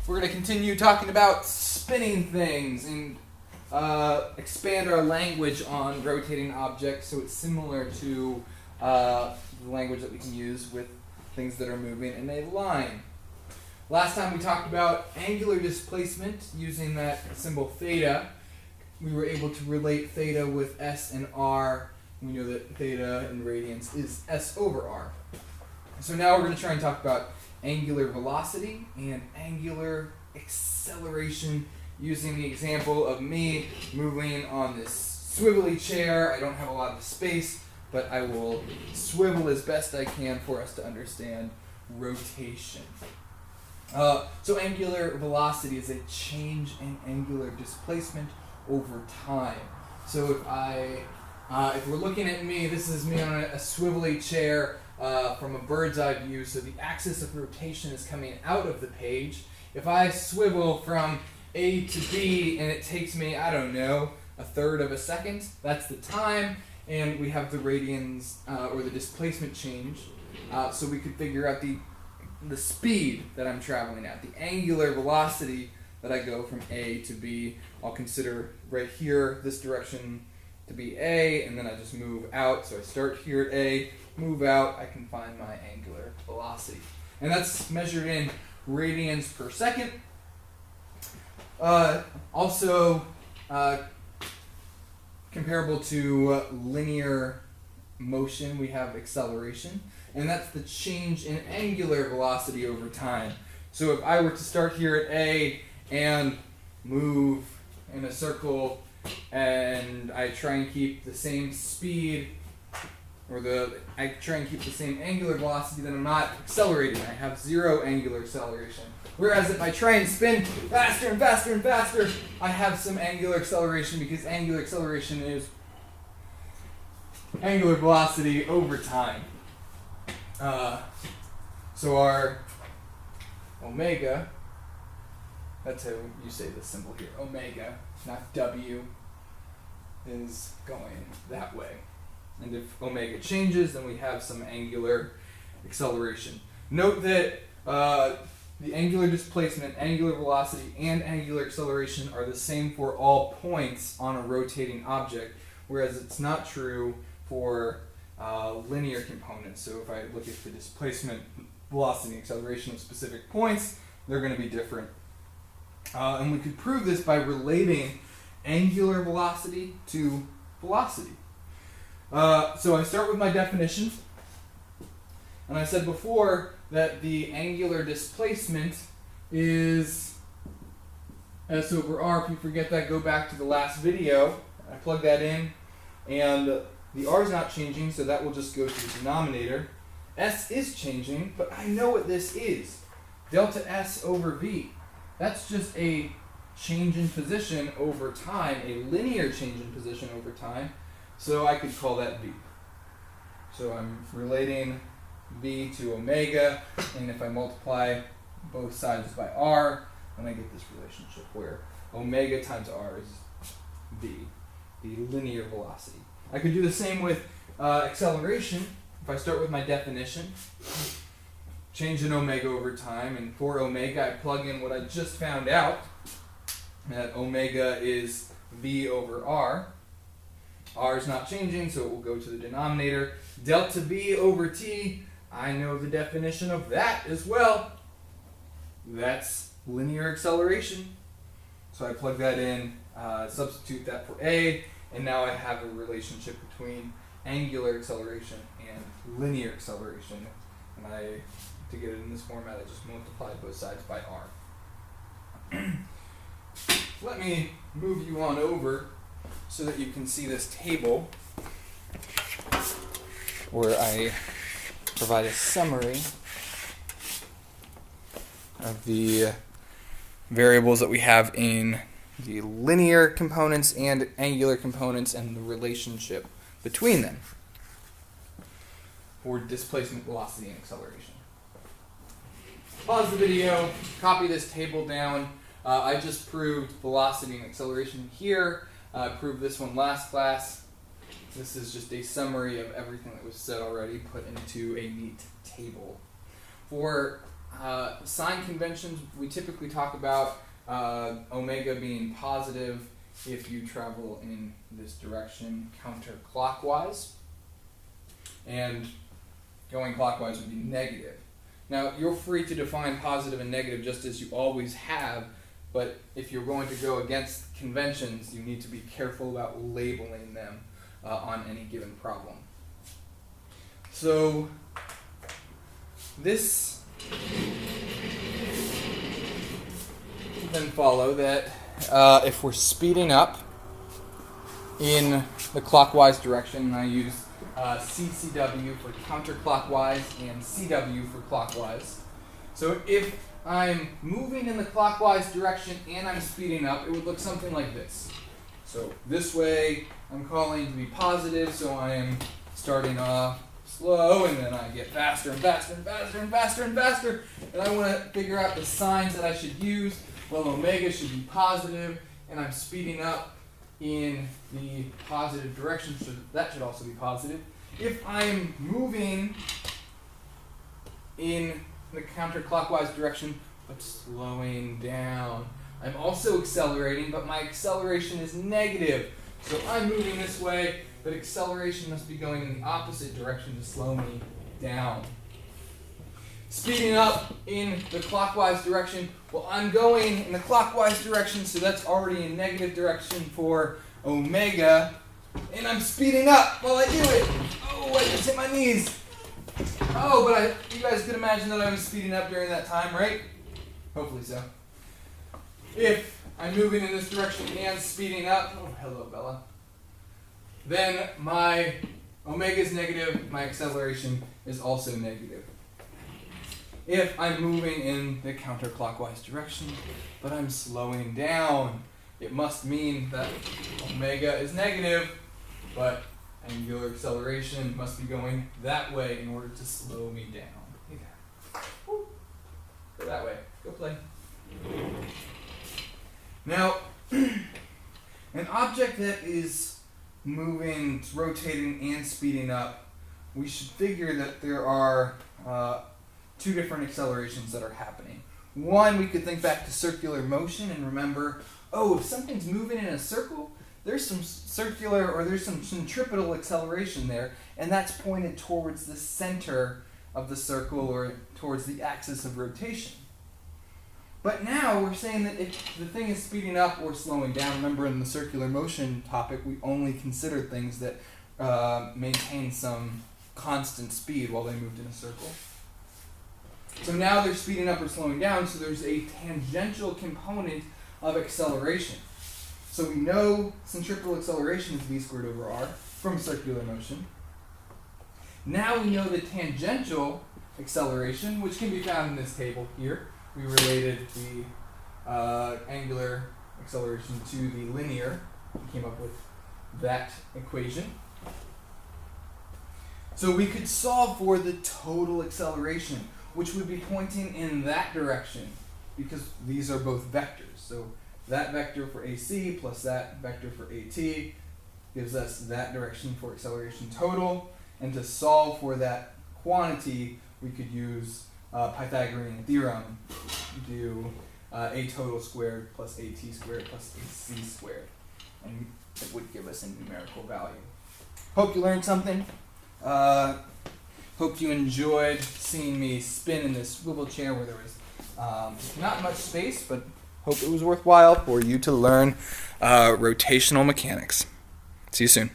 We're going to continue talking about spinning things and expand our language on rotating objects so it's similar to the language that we can use with things that are moving in a line. Last time we talked about angular displacement using that symbol theta. We were able to relate theta with S and R. We know that theta in radians is S over R. So now we're going to try and talk about angular velocity and angular acceleration using the example of me moving on this swivelly chair. I don't have a lot of space, but I will swivel as best I can for us to understand rotation. So angular velocity is a change in angular displacement over time. So if we're looking at me, this is me on a swivelly chair from a bird's eye view, so the axis of rotation is coming out of the page. If I swivel from A to B and it takes me, I don't know, a third of a second, that's the time, and we have the radians or the displacement change, so we could figure out the speed that I'm traveling at, the angular velocity that I go from A to B. I'll consider right here this direction to be A, and then I just move out. So I start here at A, move out, I can find my angular velocity. And that's measured in radians per second. Also comparable to linear motion, we have acceleration, and that's the change in angular velocity over time. So if I were to start here at A and move in a circle, and I try and keep the same speed, I try and keep the same angular velocity, then I'm not accelerating. I have zero angular acceleration. Whereas if I try and spin faster and faster and faster, I have some angular acceleration, because angular acceleration is angular velocity over time. So our omega, that's how you say this symbol here, omega, not W, is going that way. And if omega changes, then we have some angular acceleration. Note that the angular displacement, angular velocity, and angular acceleration are the same for all points on a rotating object, whereas it's not true for linear components. So if I look at the displacement, velocity, and acceleration of specific points, they're going to be different. And we could prove this by relating angular velocity to velocity. So I start with my definition, and I said before that the angular displacement is S over R. If you forget that, go back to the last video. I plug that in, and the R is not changing, so that will just go to the denominator. S is changing, but I know what this is. Delta S over V. That's just a change in position over time, a linear change in position over time. So I could call that V. So I'm relating V to omega, and if I multiply both sides by R, then I get this relationship where omega times R is V, the linear velocity. I could do the same with acceleration. If I start with my definition, change in omega over time, and for omega I plug in what I just found out, that omega is V over R. R is not changing, so it will go to the denominator. Delta V over T, I know the definition of that as well. That's linear acceleration. So I plug that in, substitute that for A, and now I have a relationship between angular acceleration and linear acceleration. And to get it in this format, I just multiply both sides by R. Let me move you on over so that you can see this table where I provide a summary of the variables that we have in the linear components and angular components and the relationship between them for displacement, velocity, and acceleration. Pause the video, copy this table down. I just proved velocity and acceleration here. I proved this one last class. This is just a summary of everything that was said already put into a neat table. For sign conventions, we typically talk about omega being positive if you travel in this direction counterclockwise, and going clockwise would be negative. Now, you're free to define positive and negative just as you always have, but if you're going to go against conventions, you need to be careful about labeling them on any given problem. So, this will then follow that if we're speeding up in the clockwise direction, and I use CCW for counterclockwise and CW for clockwise. So if I'm moving in the clockwise direction and I'm speeding up, it would look something like this. So this way I'm calling to be positive, so I am starting off slow, and then I get faster and faster and faster and faster and faster, and I want to figure out the signs that I should use. Well, omega should be positive, and I'm speeding up in the positive direction, so that should also be positive. If I'm moving in the counterclockwise direction but slowing down, I'm also accelerating, but my acceleration is negative. So I'm moving this way, but acceleration must be going in the opposite direction to slow me down. Speeding up in the clockwise direction, well, I'm going in the clockwise direction, so that's already a negative direction for omega, and I'm speeding up while I do it. Oh, I just hit my knees. Oh, but you guys could imagine that I was speeding up during that time, right? Hopefully so. If I'm moving in this direction and speeding up, oh, hello, Bella, then my omega is negative, my acceleration is also negative. If I'm moving in the counterclockwise direction, but I'm slowing down, it must mean that omega is negative, but angular acceleration must be going that way in order to slow me down. Yeah. Go that way. Go play. Now, an object that is moving, rotating, and speeding up, we should figure that there are two different accelerations that are happening. One, we could think back to circular motion and remember, oh, if something's moving in a circle, there's some circular or there's some centripetal acceleration there, and that's pointed towards the center of the circle or towards the axis of rotation. But now we're saying that if the thing is speeding up or slowing down, remember in the circular motion topic, we only consider things that maintain some constant speed while they moved in a circle. So now they're speeding up or slowing down, so there's a tangential component of acceleration. So we know centripetal acceleration is v squared over r from circular motion. Now we know the tangential acceleration, which can be found in this table here. We related the angular acceleration to the linear. We came up with that equation. So we could solve for the total acceleration, which would be pointing in that direction, because these are both vectors. So that vector for AC plus that vector for AT gives us that direction for acceleration total. And to solve for that quantity, we could use Pythagorean theorem, do A total squared plus AT squared plus AC squared. And it would give us a numerical value. Hope you learned something. Hope you enjoyed seeing me spin in this swivel chair where there was not much space, but hope it was worthwhile for you to learn rotational mechanics. See you soon.